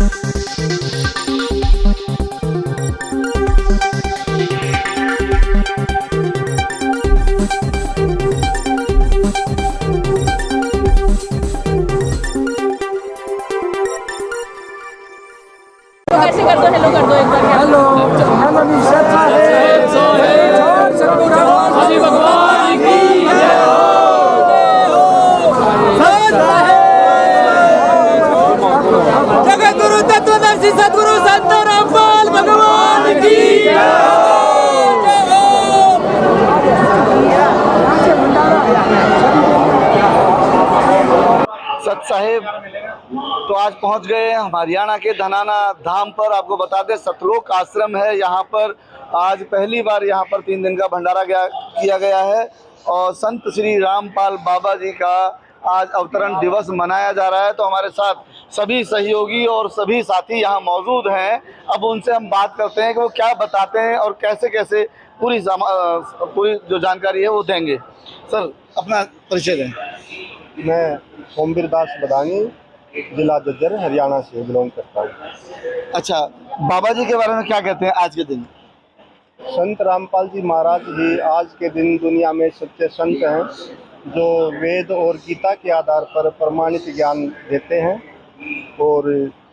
ऐसे कर दो, हेलो कर दो एक बार। हेलो हेलो निशा भगवान की जय हो। जगत गुरु तत्वदर्शी सद्गुरु संत रामपाल भगवान की जय हो। सत साहेब तो आज पहुंच गए हम हरियाणा के धनाना धाम पर। आपको बता दें सतलोक आश्रम है यहाँ पर। आज पहली बार यहाँ पर 3 दिन का भंडारा किया गया है और संत श्री रामपाल बाबा जी का आज अवतरण दिवस मनाया जा रहा है। तो हमारे साथ सभी सहयोगी और सभी साथी यहाँ मौजूद हैं। अब उनसे हम बात करते हैं कि वो क्या बताते हैं और कैसे कैसे पूरी जो जानकारी है वो देंगे। सर अपना परिचय दें। मैं सोमवीर दास बदानी जिला जज्जर हरियाणा से बिलोंग करता हूँ। अच्छा, बाबा जी के बारे में क्या कहते हैं आज के दिन? संत रामपाल जी महाराज ही आज के दिन दुनिया में सच्चे संत हैं, जो वेद और गीता के आधार पर प्रमाणित ज्ञान देते हैं और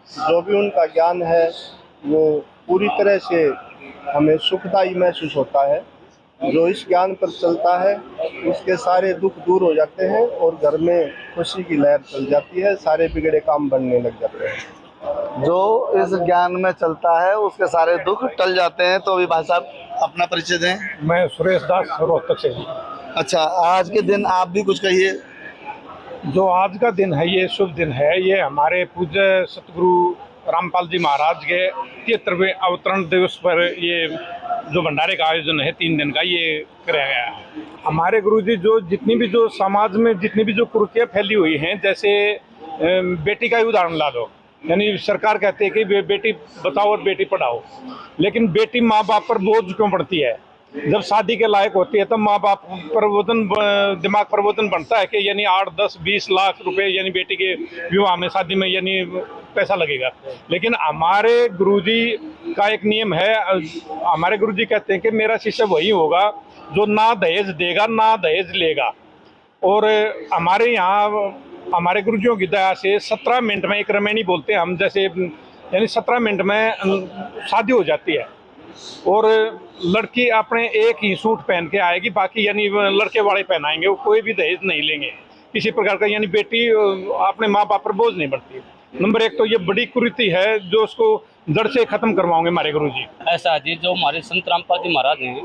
जो भी उनका ज्ञान है वो पूरी तरह से हमें सुखदायी महसूस होता है। जो इस ज्ञान पर चलता है उसके सारे दुख दूर हो जाते हैं और घर में खुशी की लहर चल जाती है, सारे बिगड़े काम बनने लग जाते हैं। जो इस ज्ञान में चलता है उसके सारे दुख टल जाते हैं। तो अभी भाई साहब अपना परिचय दें। मैं सुरेश दास रोहतक से। अच्छा, आज के दिन आप भी कुछ कहिए। जो आज का दिन है ये शुभ दिन है। ये हमारे पूज्य सतगुरु रामपाल जी महाराज के 73वें अवतरण दिवस पर ये जो भंडारे का आयोजन है 3 दिन का ये कराया गया है। हमारे गुरुजी जो जितनी भी जो समाज में जितनी भी जो कुरीतियाँ फैली हुई हैं, जैसे बेटी का ही उदाहरण ला दो, यानी सरकार कहती है कि बेटी बचाओ और बेटी पढ़ाओ, लेकिन बेटी माँ बाप पर बोझ क्यों पड़ती है? जब शादी के लायक होती है तब माँ बाप पर दिमाग पर वजन बनता है कि यानी 8, 10, 20 लाख रुपए यानी बेटी के विवाह में शादी में यानी पैसा लगेगा। लेकिन हमारे गुरुजी का एक नियम है। हमारे गुरुजी कहते हैं कि मेरा शिष्य वही होगा जो ना दहेज देगा ना दहेज लेगा। और हमारे यहाँ हमारे गुरुजियों की दया से 17 मिनट में एक रमैनी बोलते हैं हम, जैसे यानी 17 मिनट में शादी हो जाती है और लड़की अपने एक ही सूट पहन के आएगी, बाकी यानी लड़के वाले पहनाएंगे, वो कोई भी दहेज नहीं लेंगे किसी प्रकार का, यानी बेटी अपने माँ बाप पर बोझ नहीं बढ़ती। नंबर 1 तो ये बड़ी कुरीति है जो उसको जड़ से खत्म करवाओगे हमारे गुरुजी। ऐसा जी जो हमारे संत रामपाल जी महाराज हैं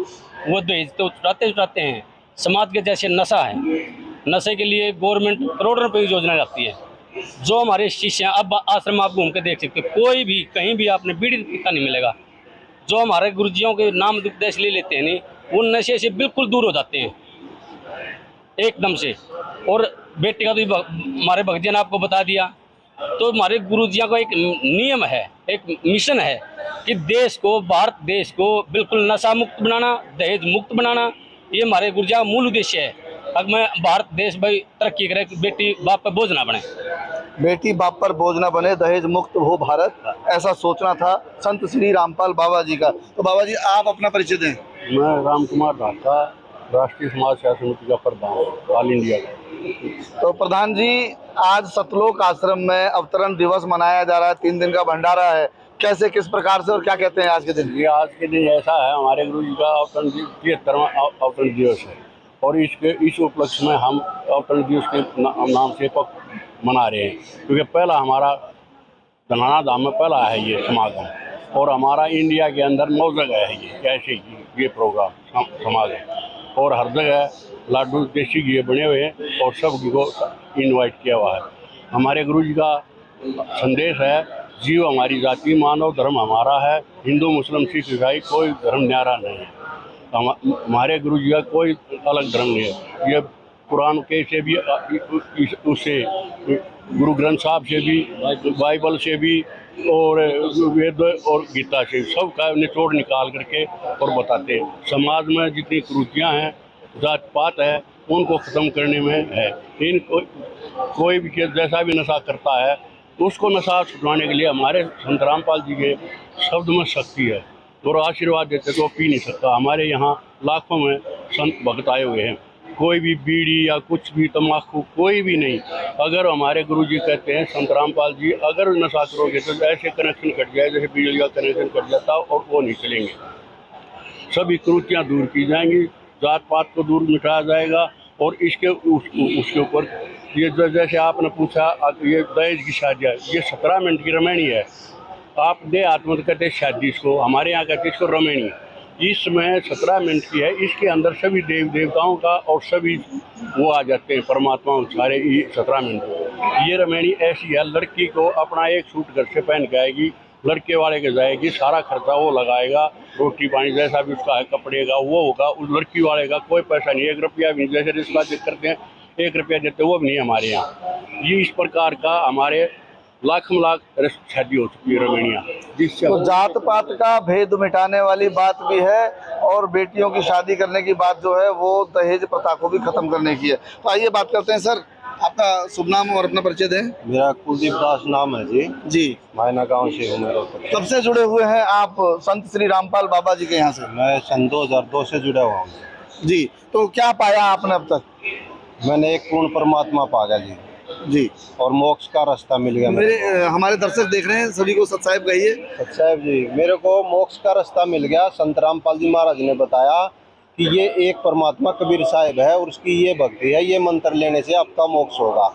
वो दहेज तो चुराते हैं। समाज के जैसे नशा है, नशे के लिए गवर्नमेंट करोड़ों रुपए की योजना रखती है। जो हमारे शिष्य हैं, अब आश्रम आप घूम के देख सकते हो, कोई भी कहीं भी आपने बीड़ी पीता नहीं मिलेगा। जो हमारे गुरुजियों के नाम उपदेश ले लेते हैं नहीं, वो नशे से बिल्कुल दूर हो जाते हैं एकदम से। और बेटी का तो हमारे भगत जी ने आपको बता दिया। तो हमारे गुरुजियों का एक नियम है, एक मिशन है कि देश को, भारत देश को बिल्कुल नशा मुक्त बनाना, दहेज मुक्त बनाना, ये हमारे गुरुजियों का मूल उद्देश्य है। अब मैं भारत देश भाई तरक्की करे, बेटी बाप पर बोझ ना बने, बेटी बाप पर बोझ ना बने, दहेज मुक्त हो भारत, ऐसा सोचना था संत श्री रामपाल बाबा जी का। तो बाबा जी आप अपना परिचय दें। मैं राम कुमार धाता, राष्ट्रीय समाज सेवा समिति का प्रधान ऑल इंडिया का। तो प्रधान जी, आज सतलोक आश्रम में अवतरण दिवस मनाया जा रहा है, 3 दिन का भंडारा है, कैसे किस प्रकार से और क्या कहते हैं आज के दिन? ये आज के दिन ऐसा है, हमारे गुरु जी का अवतरण 73वां अवतरण दिवस है और इस उपलक्ष्य में हम अवतरण दिवस के नाम से मना रहे हैं, क्योंकि पहला हमारा धनाना धाम में पहला है ये समागम और हमारा इंडिया के अंदर 9 जगह है ये ऐसे ये प्रोग्राम समागम, और हर जगह लाडू देसी घी बने हुए हैं और सब को इनवाइट किया हुआ है। हमारे गुरु जी का संदेश है, जीव हमारी जाति, मानव धर्म हमारा है, हिंदू मुस्लिम सिख ईसाई कोई धर्म न्यारा नहीं है। हमारे गुरु जी का कोई अलग धर्म नहीं है। ये कुरान के से भी, उससे गुरु ग्रंथ साहब से भी, बाइबल से भी और वेद और गीता से सब का निचोड़ निकाल करके और बताते हैं। समाज में जितनी कुरीतियाँ हैं, जात पात है, उनको ख़त्म करने में है। इनको कोई भी जैसा भी नशा करता है तो उसको नशा छुड़वाने के लिए हमारे संत रामपाल जी के शब्द में शक्ति है और आशीर्वाद देते तो पी नहीं सकता। हमारे यहाँ लाखों में संत भक्त आए हुए हैं, कोई भी बीड़ी या कुछ भी तम्बाकू कोई भी नहीं। अगर हमारे गुरु जी कहते हैं संत रामपाल जी, अगर नशा करोगे तो ऐसे कनेक्शन कट जाए जैसे बिजली का कनेक्शन कट जाता और वो नहीं चलेंगे। सभी कुरीतियाँ दूर की जाएंगी, जात पात को दूर मिटाया जाएगा। और इसके उसके ऊपर ये जैसे आपने पूछा, ये दहेज की शादियाँ, ये 17 मिनट की रमैनी है। आप दे आत्मत कहते शादी, इसको हमारे यहाँ कहते इसको रमैनी। इसमें 17 मिनट की है, इसके अंदर सभी देव देवताओं का और सभी वो आ जाते हैं परमात्मा सारे 17 मिनट। ये रमैनी ऐसी है, लड़की को अपना एक सूट घर से पहन के आएगी, लड़के वाले के जाएगी, सारा खर्चा वो लगाएगा, रोटी पानी जैसा भी उसका है कपड़े का वो होगा, उस लड़की वाले का कोई पैसा नहीं, 1 रुपया भी नहीं। जैसे रिश्ता करते हैं 1 रुपया देते वो भी नहीं हमारे यहाँ। ये इस प्रकार का हमारे लाख शादी हो चुकी है रमणिया, जिससे तो जात पात का भेद मिटाने वाली बात भी है और बेटियों की शादी करने की बात जो है वो दहेज प्रथा को भी खत्म करने की है। तो आइए बात करते हैं। सर, आपका शुभ नाम और अपना परिचय दें। मेरा कुलदीप दास नाम है जी। जी, मायना गांव से हूँ। मेरा कब से जुड़े हुए हैं आप संत श्री रामपाल बाबा जी के यहाँ से? मैं सन 2002 से जुड़ा हुआ हूँ जी। तो क्या पाया आपने अब तक? मैंने एक पूर्ण परमात्मा पा गया जी, जी, और मोक्ष का रास्ता मिल गया। मेरे हमारे दर्शक देख रहे हैं, सभी को सत साहिब कहिए। साहब जी, मेरे को मोक्ष का रास्ता मिल गया। संत रामपाल जी महाराज ने बताया कि ये एक परमात्मा कबीर साहिब है और उसकी ये भक्ति है, ये मंत्र लेने से आपका मोक्ष होगा।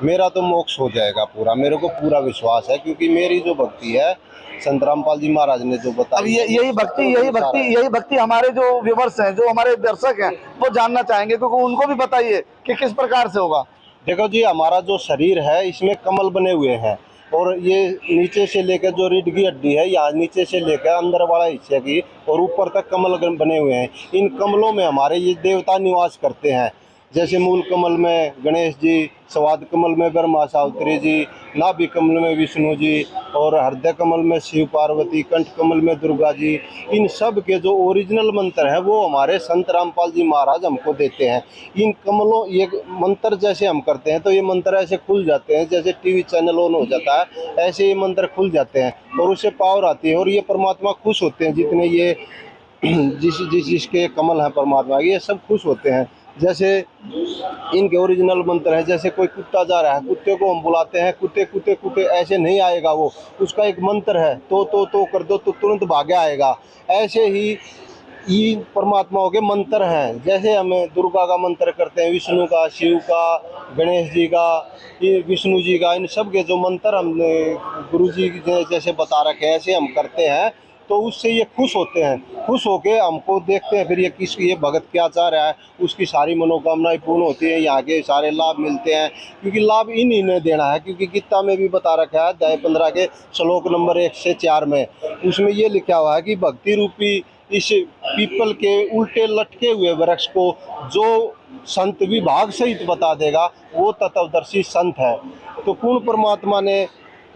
मेरा तो मोक्ष हो जाएगा पूरा, मेरे को पूरा विश्वास है, क्योंकि मेरी जो भक्ति है संत रामपाल जी महाराज ने जो बताया। अब यही भक्ति हमारे जो व्यूवर्स हैं, जो हमारे दर्शक हैं, वो जानना चाहेंगे, क्योंकि उनको भी बताइए कि किस प्रकार से होगा। देखो जी, हमारा जो शरीर है इसमें कमल बने हुए हैं और ये नीचे से लेकर जो रीढ़ की हड्डी है, यहाँ नीचे से लेकर अंदर वाला हिस्से की और ऊपर तक कमल बने हुए हैं। इन कमलों में हमारे ये देवता निवास करते हैं। जैसे मूल कमल में गणेश जी, स्वाद कमल में ब्रह्मा सावित्री जी, नाभि कमल में विष्णु जी और हृदय कमल में शिव पार्वती, कंठ कमल में दुर्गा जी। इन सब के जो ओरिजिनल मंत्र हैं वो हमारे संत रामपाल जी महाराज हमको देते हैं। इन कमलों, ये मंत्र जैसे हम करते हैं तो ये मंत्र ऐसे खुल जाते हैं, जैसे टीवी चैनल ऑन हो जाता है ऐसे ये मंत्र खुल जाते हैं और उससे पावर आती है और ये परमात्मा खुश होते हैं। जितने ये जिसके कमल हैं परमात्मा, ये सब खुश होते हैं। जैसे इनके ओरिजिनल मंत्र है, जैसे कोई कुत्ता जा रहा है, कुत्ते को हम बुलाते हैं, कुत्ते कुत्ते कुत्ते ऐसे नहीं आएगा वो, उसका एक मंत्र है, तो कर दो तो तुरंत भागे आएगा। ऐसे ही ये परमात्माओं के मंत्र हैं। जैसे हमें दुर्गा का मंत्र करते हैं, विष्णु का, शिव का, गणेश जी का, ये विष्णु जी का, इन सब के जो मंत्र हमने गुरु जी जैसे बता रखे हैं ऐसे हम करते हैं, तो उससे ये खुश होते हैं। खुश होके हमको देखते हैं, फिर ये भगत क्या चाह रहा है, उसकी सारी मनोकामनाएं पूर्ण होती हैं, यहाँ के सारे लाभ मिलते हैं, क्योंकि लाभ इन्हीं ने देना है। क्योंकि गीता में भी बता रखा है, अध्याय 15 के श्लोक नंबर 1 से 4 में, उसमें ये लिखा हुआ है कि भक्ति रूपी इस पीपल के उल्टे लटके हुए वृक्ष को जो संत विभाग सहित बता देगा वो तत्वदर्शी संत है। तो पूर्ण परमात्मा ने,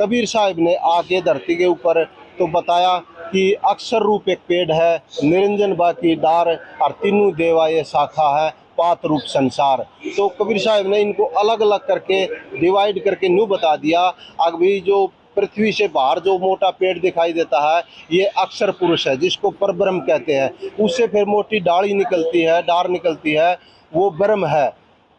कबीर साहिब ने आके धरती के ऊपर तो बताया कि अक्षर रूप एक पेड़ है, निरंजन बाकी डार, और तीनों देवा ये शाखा है, पात रूप संसार। तो कबीर साहिब ने इनको अलग अलग करके डिवाइड करके न्यू बता दिया। अभी जो पृथ्वी से बाहर जो मोटा पेड़ दिखाई देता है ये अक्षर पुरुष है, जिसको परब्रह्म कहते हैं। उससे फिर मोटी डाली निकलती है, डार निकलती है, वो ब्रह्म है,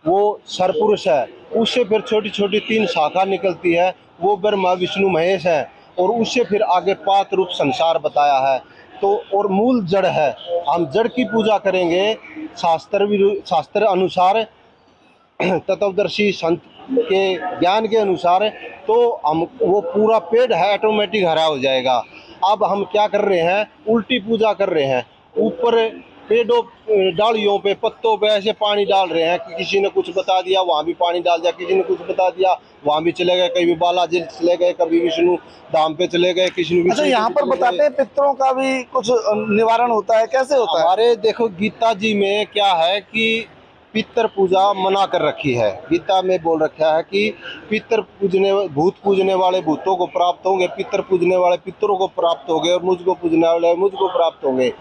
वो सरपुरुष है। उससे फिर छोटी छोटी 3 शाखा निकलती है, वो ब्रह्मा विष्णु महेश है। और उससे फिर आगे पात रूप संसार बताया है। तो और मूल जड़ है। हम जड़ की पूजा करेंगे शास्त्र अनुसार, तत्वदर्शी संत के ज्ञान के अनुसार, तो हम वो पूरा पेड़ है ऑटोमेटिक हरा हो जाएगा। अब हम क्या कर रहे हैं, उल्टी पूजा कर रहे हैं। ऊपर पेड़ों डालियों पे, पत्तों पे ऐसे पानी डाल रहे हैं कि किसी ने कुछ बता दिया वहाँ भी पानी डाल दिया, किसी ने कुछ बता दिया वहाँ भी चले गए, कभी बालाजी चले गए, कभी विष्णु धाम पे चले गए, किसी ने। अच्छा, यहाँ पर बताते हैं पितरों का भी कुछ निवारण होता है, कैसे होता है? हमारे देखो गीता जी में क्या है कि पितर पूजा मना कर रखी है। गीता में बोल रखा है कि पितर पूजने, भूत पूजने वाले भूतों को प्राप्त होंगे, पितर पूजने वाले पितरों को प्राप्त होंगे, और मुझको पूजने वाले मुझको प्राप्त होंगे।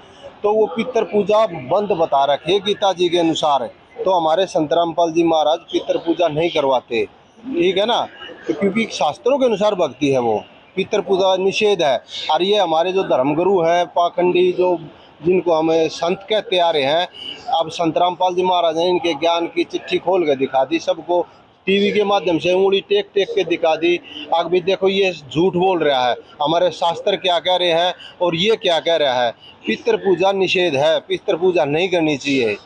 तो वो पितर पूजा बंद बता रखी है गीता जी के अनुसार। तो हमारे संत रामपाल जी महाराज पितर पूजा नहीं करवाते, ठीक है ना। तो क्योंकि शास्त्रों के अनुसार भक्ति है, वो पितृ पूजा निषेध है। और ये हमारे जो धर्मगुरु हैं पाखंडी, जो जिनको हम संत कहते आ रहे हैं, अब संत रामपाल जी महाराज ने इनके ज्ञान की चिट्ठी खोल के दिखा दी सबको, टीवी के माध्यम से उंगली टेक टेक के दिखा दी। अब भी देखो ये झूठ बोल रहा है, हमारे शास्त्र क्या कह रहे हैं और ये क्या कह रहा है। पितृ पूजा निषेध है, पितृ पूजा नहीं करनी चाहिए।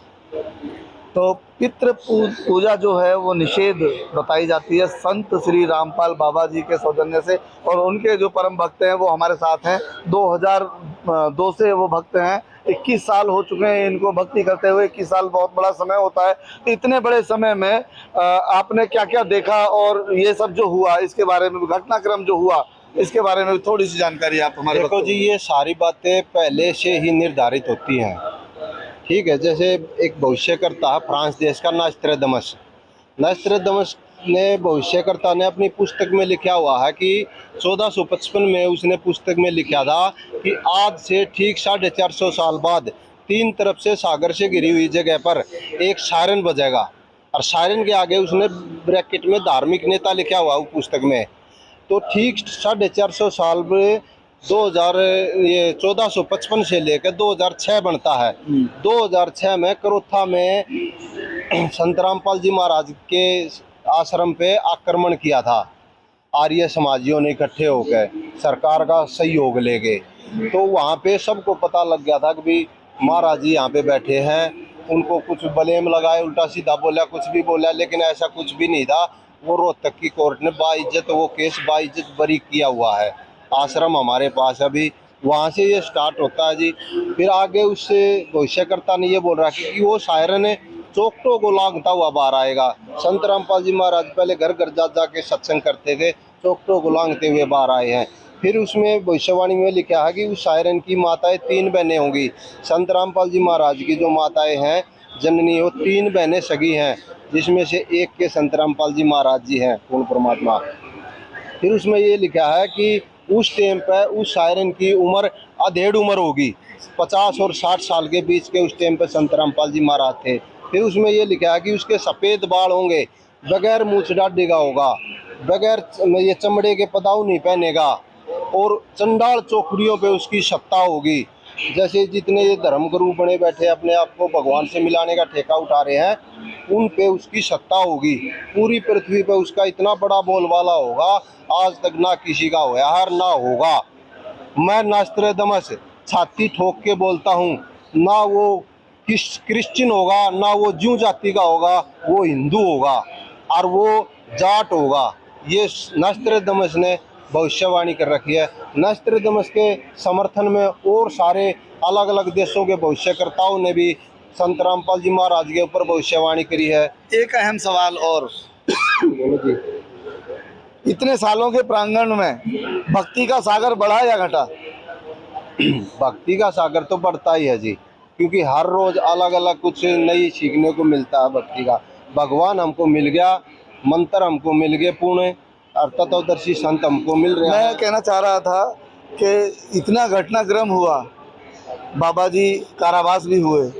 तो पितृ पूजा जो है वो निषेध बताई जाती है संत श्री रामपाल बाबा जी के सौजन्य से, और उनके जो परम भक्त हैं वो हमारे साथ हैं। 2002 से वो भक्त हैं, 21 साल हो चुके हैं इनको भक्ति करते हुए। 21 साल बहुत बड़ा समय होता है। तो इतने बड़े समय में आपने क्या क्या देखा, और ये सब जो हुआ इसके बारे में, घटनाक्रम जो हुआ इसके बारे में थोड़ी सी जानकारी आप हमारे। देखो जी, ये सारी बातें पहले से ही निर्धारित होती हैं, ठीक है। जैसे एक भविष्यकर्ता है फ्रांस देश का नास्ट्रेडमस ने, भविष्यकर्ता ने अपनी पुस्तक में लिखा हुआ है कि 1455 में उसने पुस्तक में लिखा था कि आज से ठीक 450 साल बाद 3 तरफ से सागर से घिरी हुई जगह पर एक सायरन बजेगा। और सायरन के आगे उसने ब्रैकेट में धार्मिक नेता लिखा हुआ उस पुस्तक में। तो ठीक 450 साल में 1455 से लेकर 2006 बनता है। 2006 में करोथा में संत रामपाल जी महाराज के आश्रम पे आक्रमण किया था। आर्य समाजियों ने इकट्ठे होकर सरकार का सहयोग ले गए। तो वहाँ पे सबको पता लग गया था कि भाई महाराज जी यहाँ पे बैठे हैं। उनको कुछ ब्लेम लगाए, उल्टा सीधा बोला, कुछ भी बोला, लेकिन ऐसा कुछ भी नहीं था। वो रोहतक की कोर्ट ने बाइज्जत वो केस बाइज्जत बरी किया हुआ है। आश्रम हमारे पास अभी, वहाँ से ये स्टार्ट होता है जी। फिर आगे उससे भविष्यकर्ता ने ये बोल रहा है कि वो सायरन चौकटों को लागता हुआ बाहर आएगा। संत रामपाल जी महाराज पहले घर घर जा के सत्संग करते थे, चौकटों को लांघते हुए बाहर आए हैं। फिर उसमें भविष्यवाणी में लिखा है कि उस सायरन की माताएं 3 बहनें होंगी। संत रामपाल जी महाराज की जो माताएं हैं जननी, वो 3 बहनें सगी हैं, जिसमें से एक के संत रामपाल जी महाराज जी हैं, पूर्ण परमात्मा। फिर उसमें ये लिखा है कि उस टाइम पर उस सायरन की उम्र अधेड़ उम्र होगी, 50 और 60 साल के बीच के उस टाइम पर संत रामपाल जी महाराज थे। फिर उसमें ये लिखा है कि उसके सफ़ेद बाल होंगे, बगैर मूछ डाढ़ी का होगा, बगैर ये चमड़े के पदाऊ नहीं पहनेगा, और चंडाल चौकड़ियों पे उसकी सत्ता होगी। जैसे जितने ये धर्मगुरु बने बैठे अपने आप को भगवान से मिलाने का ठेका उठा रहे हैं, उन पे उसकी सत्ता होगी। पूरी पृथ्वी पे उसका इतना बड़ा बोलबाला होगा, आज तक ना किसी का होया हर ना होगा। मैं नास्ट्रेडमस छाती ठोक के बोलता हूँ, ना वो क्रिश्चियन होगा, ना वो ज्यू जाति का होगा, वो हिंदू होगा और वो जाट होगा। ये नास्ट्रेडमस ने भविष्यवाणी कर रखी है। नास्ट्रेडमस के समर्थन में और सारे अलग अलग देशों के भविष्यकर्ताओं ने भी संत रामपाल जी महाराज के ऊपर भविष्यवाणी करी है। एक अहम सवाल और, इतने सालों के प्रांगण में भक्ति का सागर बढ़ा या घटा? भक्ति का सागर तो बढ़ता ही है जी, क्योंकि हर रोज अलग अलग कुछ नई सीखने को मिलता है भक्ति का। भगवान हमको मिल गया, मंत्र हमको मिल गए, पूर्ण और तत्वदर्शी संत हमको मिल रहे हैं। मैं कहना चाह रहा था कि इतना घटनाक्रम हुआ, बाबा जी कारावास भी हुए,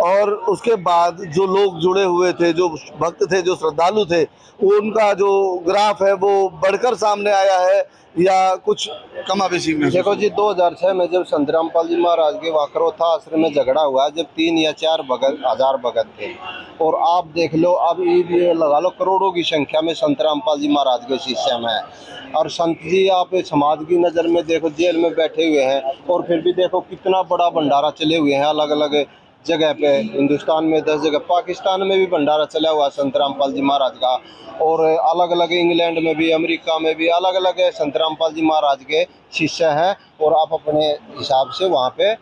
और उसके बाद जो लोग जुड़े हुए थे, जो भक्त थे, जो श्रद्धालु थे, उनका जो ग्राफ है वो बढ़कर सामने आया है या कुछ कमा बेशी में? देखो जी, 2006 में जब संत रामपाल जी महाराज के वाकरोथा आश्रम में झगड़ा हुआ, जब 3 या 4 हजार भगत थे, और आप देख लो अब ये लगा लो करोड़ों की संख्या में संत रामपाल जी महाराज के शिष्य हैं। और संत जी आप समाज की नज़र में देखो जेल में बैठे हुए हैं, और फिर भी देखो कितना बड़ा भंडारा चले हुए हैं अलग अलग जगह पे। हिंदुस्तान में 10 जगह, पाकिस्तान में भी भंडारा चला हुआ संत रामपाल जी महाराज का, और अलग अलग इंग्लैंड में भी, अमेरिका में भी अलग अलग संत रामपाल जी महाराज के शिष्य हैं। और आप अपने हिसाब से वहाँ पे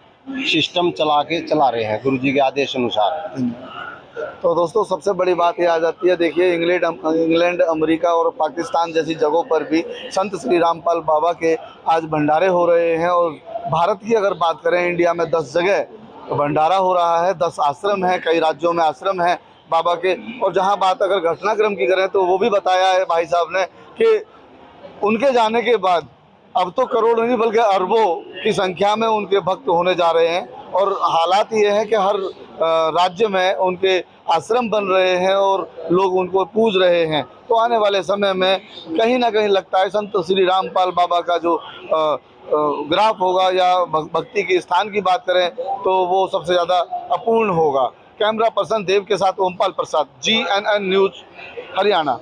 सिस्टम चला रहे हैं गुरु जी के आदेश अनुसार। तो दोस्तों सबसे बड़ी बात ये आ जाती है, देखिए इंग्लैंड, अमेरिका और पाकिस्तान जैसी जगहों पर भी संत श्री रामपाल बाबा के आज भंडारे हो रहे हैं। और भारत की अगर बात करें, इंडिया में 10 जगह भंडारा हो रहा है, 10 आश्रम हैं, कई राज्यों में आश्रम हैं बाबा के। और जहां बात अगर घटनाक्रम की करें तो वो भी बताया है भाई साहब ने कि उनके जाने के बाद अब तो करोड़ों नहीं बल्कि अरबों की संख्या में उनके भक्त होने जा रहे हैं। और हालात ये है कि हर राज्य में उनके आश्रम बन रहे हैं और लोग उनको पूज रहे हैं, तो आने वाले समय में कहीं ना कहीं लगता है संत श्री रामपाल बाबा का जो ग्राफ होगा या भक्ति के स्थान की बात करें तो वो सबसे ज़्यादा अपूर्ण होगा। कैमरा पर्सन देव के साथ ओमपाल प्रसाद, GNN न्यूज़, हरियाणा।